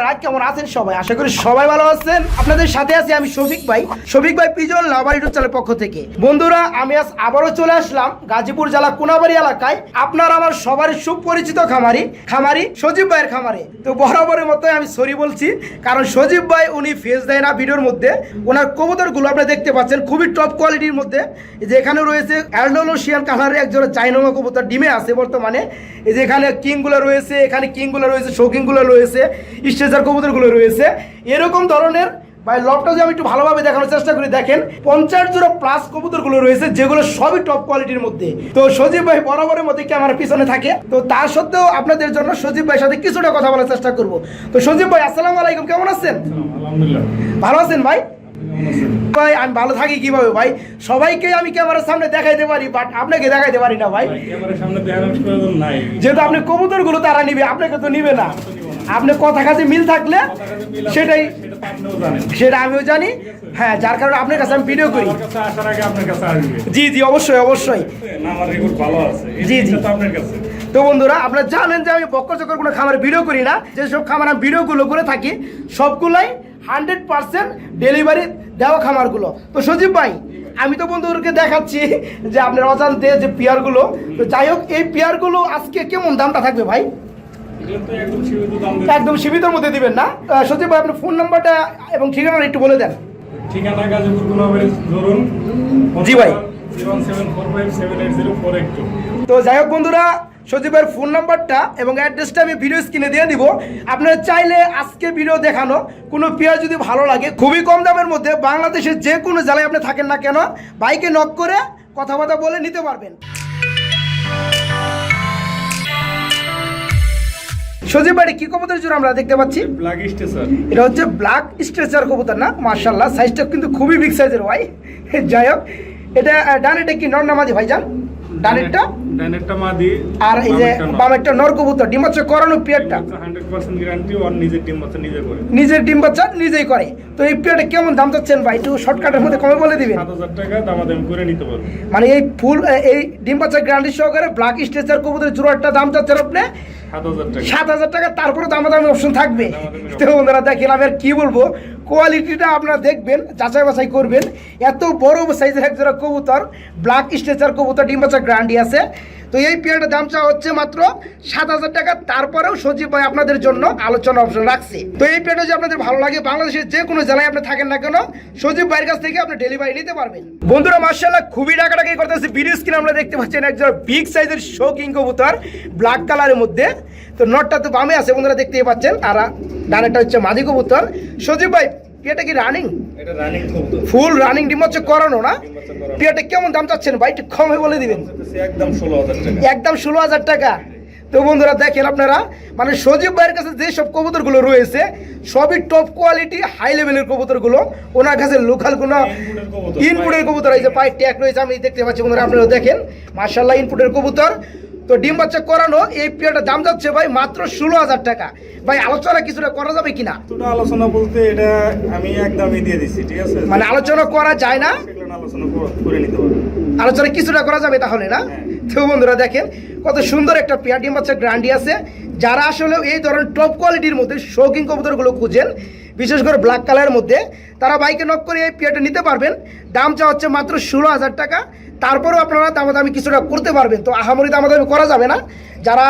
আপনারা কেমন আছেন সবাই? আশা করি সবাই ভালো আছেন। আপনাদের সাথে আছি আমি শফিক ভাই পিজন লাভার ইউটিউব চ্যানেলের পক্ষ থেকে। বন্ধুরা, আমি আজ আবারও চলে আসলাম গাজীপুর জেলা কোনাবাড়ি এলাকায়। আপনার আমার সবারই সুপরিচিত খামারি সজীব ভাইয়ের খামারে। তো বরাবরের মতো আমি সরি বলছি, কারণ সজীব ভাই উনি ফেস দেয় না ভিডিওর মধ্যে। ওনার কবুতরগুলো আপনারা দেখতে পাচ্ছেন খুবই টপ কোয়ালিটির মধ্যে। যে এখানে রয়েছে অ্যান্ডালুসিয়ান কালারের একজোড়া চাইনোমা কবুতর ডিমে আছে বর্তমানে। এই যে এখানে কিংগুলো রয়েছে, এখানে কিংগুলো রয়েছে, শৌকিংগুলো রয়েছে, স্ট্রেচার কবুতরগুলো রয়েছে। এরকম ধরনের ভাই লবটা যে আমি একটু ভালোভাবে দেখানোর চেষ্টা করি, দেখেন 50 জোড়া প্লাস কবুতরগুলো রয়েছে, যেগুলো সবই টপ কোয়ালিটির মধ্যে। তো সজীব ভাই বরাবরের মধ্যে ক্যামেরার পিছনে থাকে, তো তা সত্ত্বেও আপনাদের জন্য সজীব ভাইয়ের সাথে কিছুটা কথা বলার চেষ্টা করব। তো সজীব ভাই, আসসালামু আলাইকুম, কেমন আছেন? আলহামদুলিল্লাহ ভালো আছেন ভাই? ভাই আমি ভালো থাকি কিভাবে ভাই? সবাইকে আমি ক্যামেরার সামনে দেখাইতে পারি, বাট আপনাকে দেখাইতে পারি না ভাই। ক্যামেরার সামনে দেখানোর প্রয়োজন নাই, যেহেতু আপনি কবুতরগুলো তারা নিবে, আপনাকে তো নিবে না। আপনি কথা কাছে মিল থাকলে সেটাই, সেটা আমিও জানি। হ্যাঁ, যার কারণে আপনার কাছে আমি ভিডিও করি। আমার কাছে আসার আগে আপনার কাছে আসবে। জি জি, অবশ্যই অবশ্যই। আমার রেকর্ড ভালো আছে। জি জি, তো আপনার কাছে। তো বন্ধুরা, আপনারা জানেন যে আমি বক্কর চক্কর কোনো খামারে ভিডিও করি না। যেসব খামার আমি ভিডিওগুলো করে থাকি সবগুলাই 100% ডেলিভারি দেওয়া খামারগুলো। তো সজীব ভাই, আমি তো বন্ধুদেরকে দেখাচ্ছি যে আপনার অজান্তে যে পেয়ারগুলো। তো যাই হোক, এই পেয়ারগুলো আজকে কেমন দামটা থাকবে ভাই? একদম সীমিতের মধ্যে দিবেন না? সজীব ভাই, আপনার ফোন নাম্বারটা এবং ঠিকানাটা একটু বলে দেন। ঠিকানা গাজীপুর কোনাবাড়ি ধরুন। জি ভাই। 0745780482482। তো যাই হোক বন্ধুরা, সজীবের ফোন নাম্বারটা এবং অ্যাড্রেসটা আমি ভিডিও স্ক্রিনে দিয়ে দিব। আপনারা চাইলে আজকে ভিডিও দেখানো কোনো পেয়ার যদি ভালো লাগে, খুবই কম দামের মধ্যে বাংলাদেশের যে কোনো জেলায় আপনি থাকেন না কেন, বাইকে নক করে কথাবার্তা বলে নিতে পারবেন। সজীব ভাই, কি কবুতর জোড়া আমরা দেখতে পাচ্ছি? Black stretcher. এটা হচ্ছে ব্ল্যাক স্ট্রেচার কবুতর না? মাশাআল্লাহ, সাইজটা কিন্তু খুবই বিগ সাইজের ভাই। যাই হোক, এটা ডানেরটা কি নর না মাদি ভাইজান? ডানেরটা মাদি, আর এই যে বামেরটা নর কবুতর। ডিম বাচ্চা করানো পেয়ারটা 100% গ্যারান্টি, আর নিজের ডিম বাচ্চা নিজে করে। নিজের ডিম বাচ্চা নিজেই করে। তো এই পেয়ারটা কেমন দাম চাচ্ছেন ভাই? একটু শর্টকাটের মধ্যে কমে বলে দিবেন। 7000 টাকা দামাদামি করে নিতে পারবো। মানে এই ফুল এই ডিম বাচ্চা গ্যারান্টি সহকারে ব্ল্যাক স্ট্রেচার কবুতরের জোড়াটা দাম চাচ্ছেন আপনি 7000 টাকা। তারপরে দামাদামি অপশন থাকবে। তো বন্ধুরা দেখেন, আমি আর কি বলবো, কোয়ালিটিটা আপনারা দেখবেন, যাচাই বাছাই করবেন। এত বড় সাইজের এক জোড়া কবুতর, ব্ল্যাক স্ট্রেচার কবুতর, ডিম বাচ্চা গ্যারান্টি আছে। তো এই পেয়ারটার দাম চাওয়া হচ্ছে মাত্র 7000 টাকা। তারপরেও সজীব ভাই আপনাদের জন্য আলোচনা অপশন রাখছে। তো এই পেয়ারটা যদি আপনাদের ভালো লাগে, বাংলাদেশের যে কোনো জেলায় আপনি থাকেন না কেন, সজীব ভাইয়ের কাছ থেকে আপনি ডেলিভারি নিতে পারবেন। বন্ধুরা মাশাআল্লাহ, খুবই ডাকাডাকি করতেছে। ভিডিও স্ক্রিনে আমরা দেখতে পাচ্ছেন একজন বিগ সাইজের শৌকিং কবুতর ব্ল্যাক কালারের মধ্যে। তো নটটা তো বামে আছে বন্ধুরা, দেখতেই পাচ্ছেন। আর ডানেরটা হচ্ছে মাদি কবুতর। সজীব ভাই, পেয়ারটা কি রানিং? এটা রানিং কবুতর, ফুল রানিং, ডিম বাচ্চা করানো না? পেয়ারটা কেমন দাম চাচ্ছেন ভাই? একটু কমে বলে দিবেন। একদম 16000 টাকা। একদম 16000 টাকা। তো বন্ধুরা দেখেন, আপনারা মানে সজীব ভাইয়ের কাছে যে সব কবুতরগুলো রয়েছে সবই টপ কোয়ালিটি, হাই লেভেলের কবুতরগুলো। ওনার কাছে লোকাল কোনো ইনপুটের কবুতর, এই যে পায়ে ট্যাগ রয়েছে আমি দেখতে পাচ্ছি বন্ধুরা, আপনারা দেখেন মাশাআল্লাহ ইনপুটের কবুতর। তো ডিম বাচ্চা করানো এই পেয়ারটার দাম যাচ্ছে ভাই মাত্র 16000 টাকা। ভাই আলোচনা কিছুটা করা যাবে কিনা? আলোচনা বলতে এটা আমি একদমই দিয়ে দিচ্ছি, ঠিক আছে? মানে আলোচনা করা যায় না? আলোচনা করে নিতে পারবো। আলোচনা কিছুটা করা যাবে তাহলে না? তো বন্ধুরা দেখেন, কত সুন্দর একটা পেয়ার, ডিম বাচ্চা গ্যারান্টি আছে। যারা আসলে এই ধরনের টপ কোয়ালিটির মধ্যে শৌকিং কবুতরগুলো খুঁজেন, বিশেষ করে ব্ল্যাক কালারের মধ্যে, তারা বাইকে নক করে এই পেয়ারটা নিতে পারবেন। দাম চা হচ্ছে মাত্র 16000 টাকা। তারপরেও আপনারা দামাদামি কিছুটা করতে পারবেন। তো আহামরি দামাদামি করা যাবে না। যারা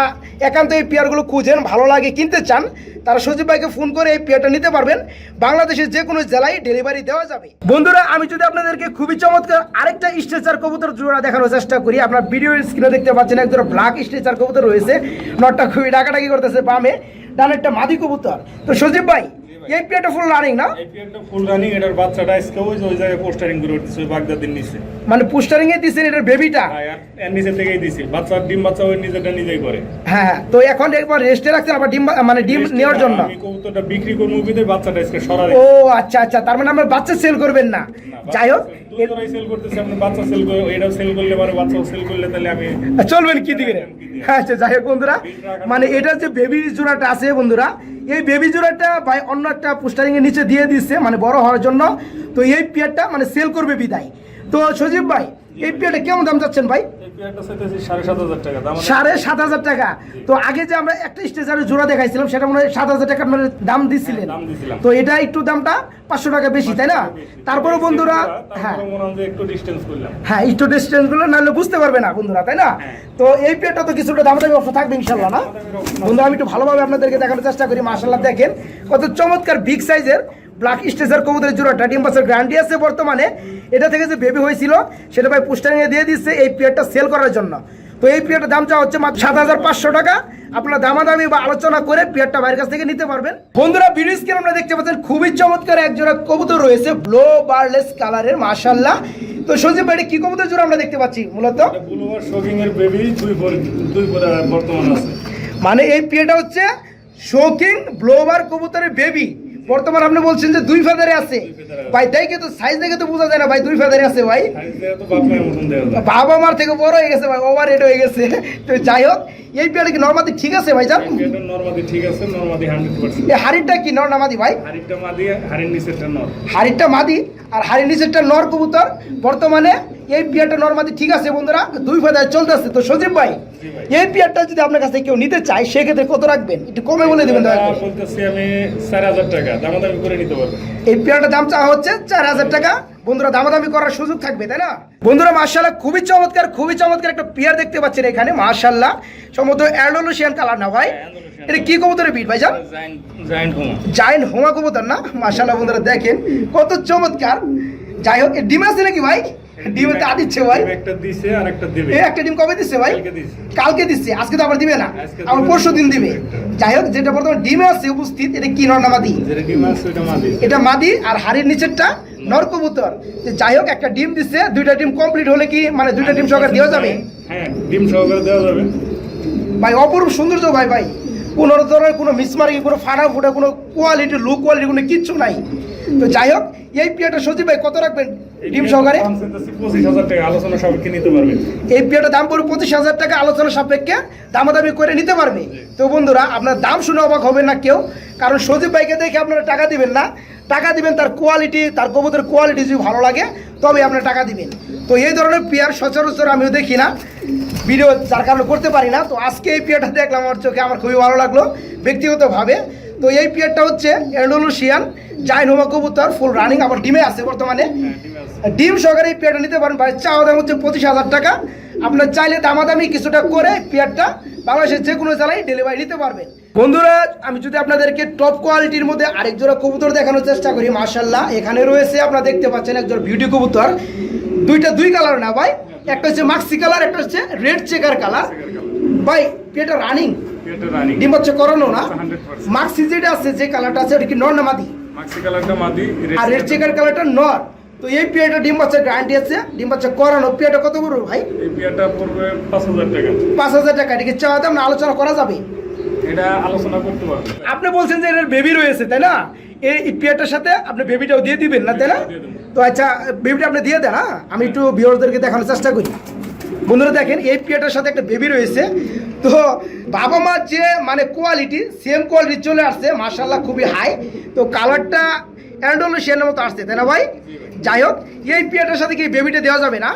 একান্ত এই পেয়ারগুলো খুঁজেন, ভালো লাগে, কিনতে চান, তারা সজীব ভাইকে ফোন করে এই পেয়ারটা নিতে পারবেন। বাংলাদেশের যে কোনো জেলায় ডেলিভারি দেওয়া যাবে। বন্ধুরা, আমি যদি আপনাদেরকে খুবই চমৎকার আরেকটা স্ট্রেচার কবুতর জোড়া দেখানোর চেষ্টা করি। আপনার ভিডিও স্ক্রিনে দেখতে পাচ্ছেন একজন ব্ল্যাক স্ট্রেচার কবুতর রয়েছে। নটটা খুবই ডাকাডাকি করতেছে বামে, ডানেরটা মাদি কবুতর। তো সজীব ভাই, এই পেয়ারটা ফুল রানিং না? এই পেয়ারটা ফুল রানিং। এটার বাচ্চাটা আজকে ওই জায়গায় পোস্টারিং করে দিছে, ওই বাগদাদের নিচে। মানে পোস্টারিং এ দিছেন এটার বেবিটা? হ্যাঁ, এর নিচে থেকেই দিছি। বাচ্চার ডিম বাচ্চা ওই নিজেটা নিজেই করে। হ্যাঁ, তো এখন একবার রেস্টে রাখছেন আবার ডিম, মানে ডিম নেওয়ার জন্য? আমি কবুতরটা বিক্রি করব, মুভিতে বাচ্চাটা আজকে সরাই। ও আচ্ছা আচ্ছা, তার মানে আমরা বাচ্চা সেল করবেন না? যাই হোক, দুটোই সেল করতেছি। আপনি বাচ্চা সেল করে, এটাও সেল করলে পারে, বাচ্চাও সেল করলে, তাহলে আমি চলবেন কি দিকে? আচ্ছা, যাই হোক বন্ধুরা, মানে এটা যে বেবি জোড়াটা আছে বন্ধুরা, এই বেবি জোড়াটা ভাই অন্য একটা পোস্টারিং এর নিচে দিয়ে দিচ্ছে, মানে বড় হওয়ার জন্য। তো এই পেয়ারটা মানে সেল করবে বিদায়। তো সজীব ভাই, এই পেয়ারটা কেমন দাম যাচ্ছেন ভাই? এই পেয়ারটা চাইতেছি 7,500 টাকা দাম। 7,500 টাকা। তো আগে যে আমরা একটা স্টেজারে জোড়া দেখাইছিলাম সেটা মনে হয় 7,000 টাকা আপনার দাম দিছিলেন। দাম দিছিলাম। তো এটা একটু দামটা 500 টাকা বেশি, তাই না? তারপরে বন্ধুরা হ্যাঁ মনে হয় যে একটু ডিসটেন্স করলাম। হ্যাঁ একটু ডিস্টেন্স গুলো নাহলে বুঝতে পারবে না বন্ধুরা, তাই না? তো এই পেয়ারটা তো কিছুটা দাম দামি অবস্থা থাকবে ইনশাল্লাহ, না বন্ধুরা? আমি একটু ভালোভাবে আপনাদেরকে দেখানোর চেষ্টা করি। মাশাআল্লাহ দেখেন কত চমৎকার বিগ সাইজের ব্ল্যাক স্টেজার কবুতরের জোড়াটা, ডিম বাচ্চার গ্যারান্টি আছে বর্তমানে। এটা থেকে যে বেবি হয়েছিল সেটা ভাই পোস্টারিং এ দিয়ে দিচ্ছে এই পেয়ারটা সেল করার জন্য। তো এই পেয়ারটার দাম চাওয়া হচ্ছে মাত্র 7,500 টাকা। আপনারা দামাদামি বা আলোচনা করে পেয়ারটা বাইরের কাছ থেকে নিতে পারবেন। বন্ধুরা ভিডিও স্ক্রিনে আমরা দেখতে পাচ্ছেন খুবই চমৎকার এক জোড়া কবুতর রয়েছে ব্লো বারলেস কালারের, মাশাআল্লাহ। তো সজীব ভাই কি কবুতর জোড়া আমরা দেখতে পাচ্ছি মূলত? ব্লুবার শোকিং এর বেবি দুই বর্তমানে আছে। মানে এই পেয়ারটা হচ্ছে শোকিং ব্লোবার কবুতরের বেবি, বর্তমান আপনি বলছেন যে 2 ফেদারে আছে ভাই। দেখে তো সাইজ দেখে তো বোঝা যায় না ভাই 2 ফেদারে আছে ভাই। বাবা মার থেকে বড় হয়ে গেছে ভাই, ওভার রেড হয়ে গেছে। তো যাই হোক এই পেয়ারটা কি নরমাদি ঠিক আছে ভাই? জান নরমাদি ঠিক আছে, নরমাদি 100%। এই হাড়িটা কি নর না মাদি ভাই? হাড়িটা মাদি, হাড়ির নিচেরটা নর। হাড়িটা মাদি আর হাড়ির নিচেরটা নর কবুতর। বর্তমানে এই পেয়ারটা নরমাদি ঠিক আছে বন্ধুরা, 2 ফেদারে চলতেছে। তো সজীব ভাই এই পেয়ারটা যদি আপনার কাছে কেউ নিতে চায় সেক্ষেত্রে কত রাখবেন একটু কমে বলে দেবেন? বলতেছি আমি 4,000 টাকা দামাদামি করে নিতে পারবো। এই পেয়ারটার দাম চাওয়া হচ্ছে 4,000 টাকা। বন্ধুরা দামাদামি করার সুযোগ থাকবে, তাই না? বন্ধুরা মাশাআল্লাহ খুবই চমৎকার একটা পেয়ার দেখতে পাচ্ছেন এখানে, মাশাআল্লাহ। সম্ভবত অ্যান্ডালুসিয়ান কালার না ভাই? এটা কি কবুতরের বিট ভাই? জায়ান্ট হোমা কবুতর না? মাশাআল্লাহ বন্ধুরা দেখেন কত চমৎকার। যাই হোক ডিম আছে নাকি ভাই? ডিম তো দিচ্ছে ভাই, একটা দিছে আর একটা দিবে। এই একটা ডিম কবে দিচ্ছে ভাই? কালকে দিচ্ছে। আজকে তো আবার দিবে না, আবার পরশু দিন দিবে। যাই হোক যেটা বর্তমানে ডিমে আছে উপস্থিত, এটা কি নর না মাদি? এটা মাদি আর হাড়ির নিচেরটা নর কবুতর। যাই হোক একটা ডিম দিচ্ছে, 2টা ডিম কমপ্লিট হলে কি মানে 2টা ডিম সহকারে দেওয়া যাবে? হ্যাঁ ডিম সহকারে দেওয়া যাবে ভাই। অপরূপ সৌন্দর্য ভাই, ভাই কোনো ধরনের কোনো মিসমার্কিং, কোনো ফাটা ফুটা, কোনো কোয়ালিটি লো কোয়ালিটি কোনো কিচ্ছু নাই। তো যাই হোক এই পেয়ারটা সজীব ভাই কত রাখবেন ডিম সহকারে? 25,000 টাকা আলোচনা সাপেক্ষে নিতে পারবে। এই পেয়ারটার দাম পড়বে 25,000 টাকা, আলোচনা সাপেক্ষে দামাদামি করে নিতে পারবে। তো বন্ধুরা আপনার দাম শুনে অবাক হবেন না কেউ, কারণ সজীব ভাইকে দেখে আপনারা টাকা দিবেন না, টাকা দিবেন তার কোয়ালিটি, তার কবুতরের কোয়ালিটি যদি ভালো লাগে তবে আপনারা টাকা দিবেন। তো এই ধরনের পেয়ার সচরাচর আমিও দেখি না, ভিডিও যার কারণে করতে পারি না। তো আজকে এই পেয়ারটা দেখলাম আমার চোখে, আমার খুবই ভালো লাগলো ব্যক্তিগতভাবে। তো এই পেয়ারটা হচ্ছে অ্যান্ডালুসিয়ান জায়ান্ট হোমা কবুতর, ফুল রানিং, আবার ডিমে আছে বর্তমানে। ডিম সহকারে এই পেয়ারটা নিতে পারেন ভাই। চাওয়া দাম হচ্ছে 25,000 টাকা। আপনার চাইলে দামাদামি কিছুটা করে পেয়ারটা বাংলাদেশের যে কোনো জেলায় ডেলিভারি নিতে পারবেন। বন্ধুরা আমি যদি আপনাদেরকে টপ কোয়ালিটির মধ্যে আরেক জোড়া কবুতর দেখানোর চেষ্টা করি, মাশাআল্লাহ এখানে রয়েছে আপনারা দেখতে পাচ্ছেন একজন বিউটি কবুতর। দুই কালার না ভাই, একটা হচ্ছে মাক্সি কালার, একটা হচ্ছে রেড চেকার কালার। ভাই পেয়ারটা রানিং, ডিম বাচ্চা করানো না? মাক্সি যেটা আছে যে কালারটা আছে ওটা কি নর না মাদি? মাক্সি কালারটা মাদি আর রেড চেকার কালারটা নর। তো এই পেয়ারটা ডিম বাচ্চার গ্যারান্টি আছে, ডিম বাচ্চা করানো। পেয়ারটা কত পড়বে ভাই? এই পেয়ারটা পড়বে 5,000 টাকা। 5,000 টাকা। এটাকে চাওয়া দাম না আলোচনা করা যাবে? এটা আলোচনা করতে পারবে। আপনি বলছেন যে এর বেবি রয়েছে, তাই না? এই পেয়ারটার সাথে আপনি বেবিটাও দিয়ে দিবেন না, তাই না? তো আচ্ছা বেবিটা আপনি দিয়ে দেন। হ্যাঁ আমি একটু ভিউয়ারদেরকে দেখানোর চেষ্টা করি। বন্ধুরা দেখেন এই পেয়ারটার সাথে একটা বেবি রয়েছে। তো বাবা মার যে মানে কোয়ালিটি সেম কোয়ালিটি চলে আসছে, মাশাআল্লাহ খুবই হাই। তো কালারটা অ্যান্ডালুসিয়ানের মতো আসছে, তাই না ভাই? যাই হোক এই পেয়ারটার সাথে কি বেবিটা দেওয়া যাবে না?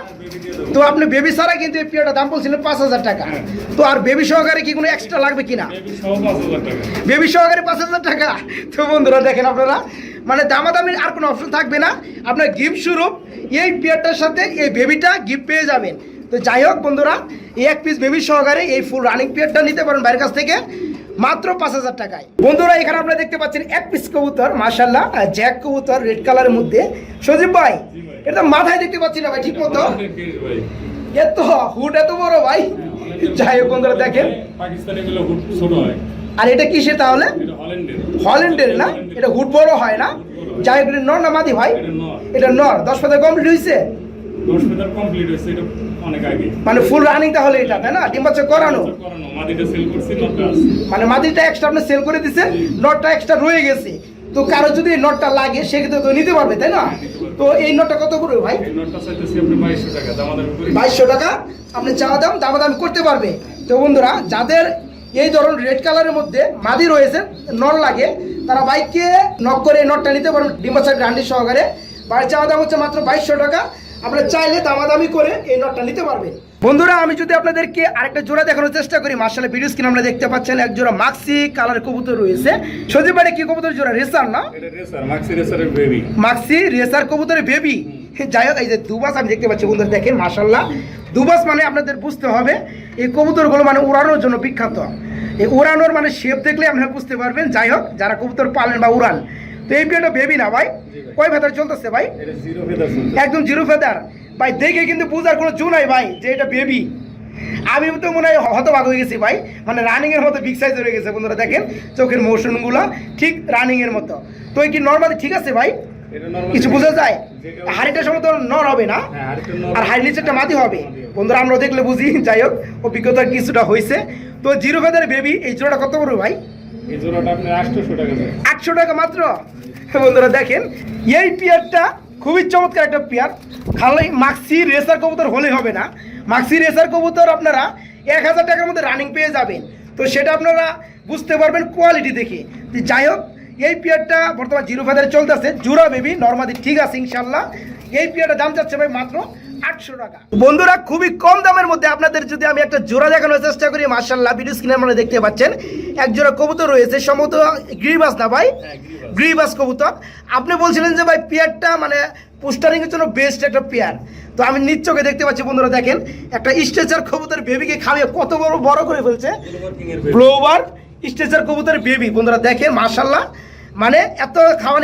তো আপনি বেবি ছাড়া কিন্তু এই পেয়ারটার দাম বলছিলেন 5,000 টাকা। তো আর বেবি সহকারে কি কোনো এক্সট্রা লাগবে কিনা? বেবি সহকারে 5,000 টাকা। তো বন্ধুরা দেখেন আপনারা মানে দামাদামির আর কোনো অপশন থাকবে না, আপনার গিফট স্বরূপ এই পেয়ারটার সাথে এই বেবিটা গিফট পেয়ে যাবেন। তো যাই হোক বন্ধুরা এই এক পিস বেবি সহকারে এই ফুল রানিং পেয়ারটা নিতে পারেন বাইরের কাছ থেকে মাত্র 5,000 টাকায়। বন্ধুরা এখানে আপনারা দেখতে পাচ্ছেন এক পিস কবুতর, মাশাআল্লাহ জ্যাক কবুতর রেড কালারের মধ্যে। সজীব ভাই এটা মাথায় দেখতে পাচ্ছি না ভাই ঠিক মতো, এত হুড এত বড় ভাই। যাই হোক বন্ধুরা দেখেন পাকিস্তানি গুলো হুড ছোট হয়। আর এটা কিসের তাহলে? হল্যান্ডের না? এটা হুড বড় হয় না? যাই হোক নর না মাদি ভাই? এটা নর। 10 ফেদার কমপ্লিট হয়েছে? 10 ফেদার কমপ্লিট হয়েছে, এটা অনেক আগে। মানে ফুল রানিং তাহলে এটা, তাই না? ডিম বাচ্চা করানো। মাদিটা সেল করছি, নটটা আছে। মানে মাদিটা এক্সট্রা আপনি সেল করে দিয়েছেন, নটটা এক্সট্রা রয়ে গেছে। তো কারো যদি এই নটটা লাগে সেক্ষেত্রে তো নিতে পারবে, তাই না? তো এই নটটা কত পড়বে ভাই? এই নটটা চাইতেছি আপনি 2200 টাকা দামাদামি করে। 2200 টাকা আপনি চাওয়া দাম দামাদামি করতে পারবে। তো বন্ধুরা যাদের এই ধরুন রেড কালারের মধ্যে মাদি রয়েছে, নর লাগে, তারা বাইককে নক করে এই নটটা নিতে পারবেন ডিম বাচ্চার গ্যারান্টি সহকারে। চাওয়া দাম হচ্ছে মাত্র 2200 টাকা। আপনারা চাইলে দামাদামি করে এই নটটা নিতে পারবেন। বন্ধুরা আমি যদি আপনাদেরকে আরেকটা জোড়া দেখানোর চেষ্টা করি, মাশাআল্লাহ ভিডিও স্ক্রিনে আমরা দেখতে পাচ্ছেন এক জোড়া মাক্সি কালার কবুতর রয়েছে। সজীব ভাই কি কবুতর জোড়া? রেসার না? এটা racer, Maksi রেসারের baby. Maksi racer কবুতরের বেবি। যাই হোক, এই যে দুবাস আমি দেখতে পাচ্ছি বন্ধুরা, দেখেন মাশাআল্লাহ দুবাস মানে আপনাদের বুঝতে হবে এই কবুতরগুলো মানে উড়ানোর জন্য বিখ্যাত। এই উড়ানোর মানে শেপ দেখলে আপনারা বুঝতে পারবেন। যাই হোক, যারা কবুতর পালেন বা উড়ান, তো এই পেয়ারটা বেবি না ভাই? কয় ফেদার চলতেছে ভাই? এটা জিরো ফেদার চলছে। একদম জিরো ফেদার ভাই, দেখে কিন্তু বুঝার কোনো জু নাই ভাই যে এটা বেবি। আমি তো মনে হয় হতবাক হয়ে গেছি ভাই, মানে রানিং এর মতো বিগ সাইজ হয়ে গেছে বন্ধুরা। দেখেন চোখের মোশনগুলো ঠিক রানিং এর মতো। তো এই কি নরমালি ঠিক আছে ভাই? এটা নরমাল কিছু বোঝা যায়? হাড়িটা সময় তো নর হবে না, হ্যাঁ, আরেকটা নর আর হাড়ি নিচেরটা মাটি হবে বন্ধুরা, আমরা দেখলে বুঝি। যাই হোক, অভিজ্ঞতা কিছুটা হয়েছে। তো জিরো ফেদার বেবি, এই জোড়াটা কত বড় ভাই? এই জোড়াটা আপনার 800 টাকা যায়। 800 টাকা মাত্র। বন্ধুরা দেখেন এই পেয়ারটা খুবই চমৎকার একটা পেয়ার। খালি মাক্সি রেসার কবুতর হলে হবে না, মাক্সি রেসার কবুতর আপনারা 1000 টাকার মধ্যে রানিং পেয়ে যাবেন। তো সেটা আপনারা বুঝতে পারবেন কোয়ালিটি দেখে। তো যাই হোক, এই পেয়ারটা বর্তমান জিরো ফেদারে চলতেছে, জোড়া বেবি নর্মালি ঠিক আছে ইনশাল্লাহ। এই পেয়ারটা দাম যাচ্ছে ভাই মাত্র 800 টাকা। বন্ধুরা খুবই কম দামের মধ্যে আপনাদের যদি আমি একটা জোড়া দেখানোর চেষ্টা করি, মাশাআল্লাহ ভিডিও স্ক্রিনে আপনারা দেখতে পাচ্ছেন এক জোড়া কবুতর রয়েছে, সম্ভবত গ্রিবাস না ভাই? গ্রিবাস কবুতর। আপনি বলছিলেন যে ভাই পেয়ারটা মানে পোস্টারিং এর জন্য বেস্ট একটা পেয়ার। তো আমি নিজ চোখে দেখতে পাচ্ছি বন্ধুরা, দেখেন একটা স্ট্রেচার কবুতর বেবিকে খাওয়িয়ে কত বড় করে ফেলছে। ব্লোবার স্ট্রেচার কবুতর বেবি বন্ধুরা দেখেন মাশাআল্লাহ, মানে এত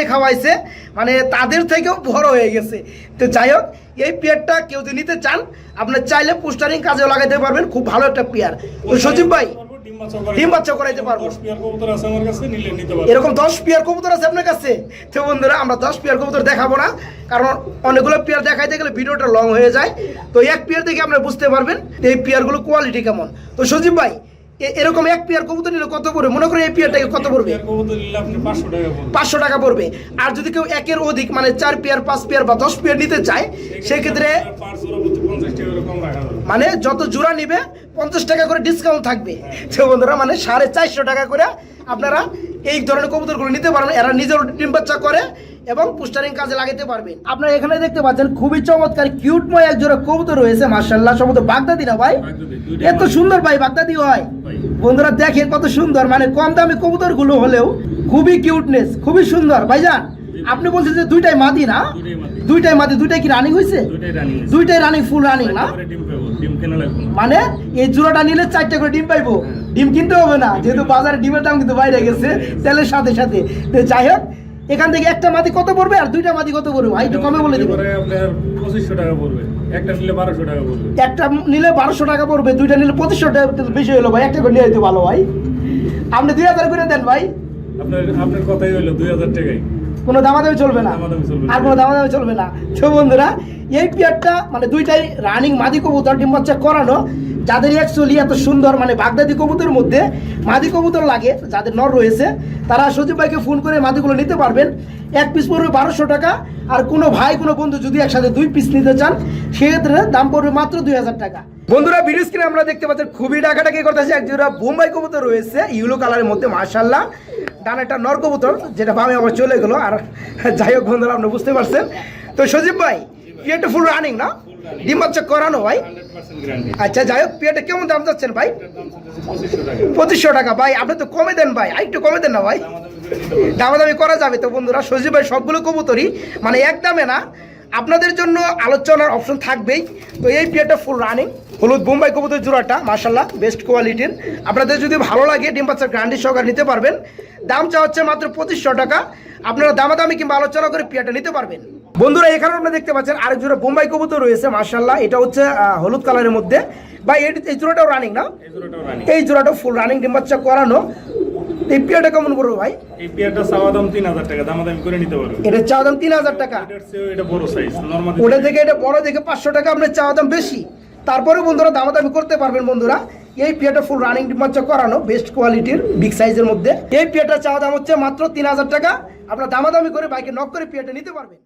খাওয়াইছে মানে তাদের থেকেও বড় হয়ে গেছে। তো যাই হোক, এই পেয়ারটা কেউ যদি নিতে চান আপনার চাইলে পোস্টারিং কাজেও লাগাইতে পারবেন, খুব ভালো একটা পেয়ার। তো সজীব ভাই ডিম বাচ্চা করাইতে পারবো। 10 পেয়ার কবুতর আছে আমার কাছে, নিলে নিতে পারবেন। এরকম 10 পেয়ার কবুতর আছে আপনার কাছে? তো বন্ধুরা আমরা 10 পেয়ার কবুতর দেখাবো না, কারণ অনেকগুলো পেয়ার দেখাইতে গেলে ভিডিওটা লং হয়ে যায়। তো এক পেয়ার দেখে আপনারা বুঝতে পারবেন এই পেয়ারগুলো কোয়ালিটি কেমন। তো সজীব ভাই এরকম এক পেয়ার কবুতর নিলে কত পড়বে? মনে করেন এই পেয়ারটাকে কত পড়বে? পেয়ার কবুতর নিলে আপনি 500 টাকা পড়বে। 500 টাকা পড়বে। আর যদি কেউ একের অধিক মানে 4 পেয়ার 5 পেয়ার বা 10 পেয়ার নিতে চায়, সেক্ষেত্রে পার জোড়া প্রতি 50 টাকা করে কম রাখা যাবে। মানে যত জোড়া নিবে 50 টাকা করে ডিসকাউন্ট থাকবে। তো বন্ধুরা মানে 450 টাকা করে আপনারা এই ধরনের কবুতরগুলো নিতে পারবেন। এরা নিজের ডিম বাচ্চা করে এবং পোস্টারিং কাজে লাগাতে পারবেন। আপনারা এখানে দেখতে পাচ্ছেন খুবই চমৎকার কিউটময় এক জোড়া কবুতর রয়েছে মাশাআল্লাহ, সম্ভবত বাগদাদি না ভাই? এত সুন্দর ভাই বাগদাদি হয় বন্ধুরা, দেখেন কত সুন্দর, মানে কম দামি কবুতরগুলো হলেও খুবই কিউটনেস, খুবই সুন্দর। ভাইজান আপনি বলছেন যে দুইটাই মাদি না? দুইটাই মাদি। দুইটাই কি রানিং হয়েছে? দুইটাই রানিং, ফুল রানিং না? ডিম কেনা লাগবে মানে এই জোড়াটা নিলে 4টা করে ডিম পাইবো? ডিম কিনতে হবে না, যেহেতু বাজারে ডিমের দাম কিন্তু বাইরে গেছে তেলের সাথে সাথে। তো যাই হোক, এখান থেকে একটা মাদি কত পড়বে আর দুইটা মাদি কত পড়বে ভাই একটু কমে বলে দিবেন? আপনার 2500 টাকা পড়বে, একটা নিলে 1200 টাকা পড়বে। একটা নিলে 1200 টাকা পড়বে, দুইটা নিলে 2500 টাকা, বেশি হলো ভাই। একটা করে নিয়ে যেতে ভালো ভাই, আপনি 2000 করে দেন ভাই। আপনার কথাই হলো 2000 টাকাই, কোনো দামাদামি চলবে না, আর কোনো দামাদামি চলবে না। তো বন্ধুরা এই পেয়ারটা মানে দুইটাই রানিং মাদি কবুতর, ডিম বাচ্চা করানো। যাদের অ্যাকচুয়ালি এত সুন্দর মানে বাগদাদি কবুতরের মধ্যে মাদি কবুতর লাগে, যাদের নর রয়েছে, তারা সজীব ভাইকে ফোন করে মাদিগুলো নিতে পারবেন। এক পিস পড়বে 1200 টাকা। আর কোনো ভাই কোনো বন্ধু যদি একসাথে 2 পিস নিতে চান, সেক্ষেত্রে দাম পড়বে মাত্র 2000 টাকা। বন্ধুরা ভিডিও স্ক্রিনে আমরা দেখতে পাচ্ছি খুবই ডাকাডাকি করতেছে এক জোড়া বোম্বাই কবুতর রয়েছে ইয়েলো কালারের মধ্যে মাশাআল্লাহ। ডান একটা নর কবুতর, যেটা বামে আবার চলে গেলো। আর যাই হোক বন্ধুরা আপনারা বুঝতে পারছেন। তো সজীব ভাই পেয়ারটা ফুল রানিং না? ডিম বাচ্চা করানো ভাই? 100% গ্যারান্টি। আচ্ছা যাই হোক, পেয়ারটা কেমন দাম যাচ্ছেন ভাই? এটার দাম হচ্ছে 2500 টাকা। 2500 টাকা ভাই, আপনি তো কমে দেন ভাই, আর একটু কমে দেন না ভাই, দামাদামি করা যাবে। তো বন্ধুরা সজীব ভাই সবগুলো কবুতরই মানে এক দামে না, আপনাদের জন্য আলোচনার অপশন থাকবেই। তো এই পেয়ারটা ফুল রানিং হলুদ বোম্বাই কবুতর জোড়াটা মাশাআল্লাহ বেস্ট কোয়ালিটির। আপনাদের যদি ভালো লাগে ডিম বাচ্চার গ্যারান্টি সহকারে নিতে পারবেন। দাম চা হচ্ছে মাত্র 2500 টাকা। আপনারা দামাদামি কিংবা আলোচনা করে পেয়ারটা নিতে পারবেন। বন্ধুরা এখানে আপনারা দেখতে পাচ্ছেন আরেক জোড়া বোম্বাই কবুতর রয়েছে মাশাআল্লাহ, এটা হচ্ছে হলুদ কালারের মধ্যে। ভাই এই জোড়াটাও রানিং না? এই জোড়াটাও ফুল রানিং, ডিম বাচ্চা করানো। এই পেয়ারটা কেমন পড়বে ভাই? এই পেয়ারটা চাওয়া দাম 3000 টাকা, দামাদামি করে নিতে পারবেন। এটা চাওয়া দাম 3000 টাকা। এটার চেয়েও এটা বড় সাইজ নরমালি, ওটা থেকে এটা বড় দেখে 500 টাকা আপনার চাওয়া দাম বেশি। তারপরে বন্ধুরা দামাদামি করতে পারবেন। বন্ধুরা এই পেয়ারটা ফুল রানিং ডিম বাচ্চা করানো বেস্ট কোয়ালিটির বিগ সাইজের মধ্যে। এই পেয়ারটা চাওয়া দাম হচ্ছে মাত্র 3000 টাকা। আপনার দামাদামি করে বাইকে নক করে পেয়ারটা নিতে পারবেন।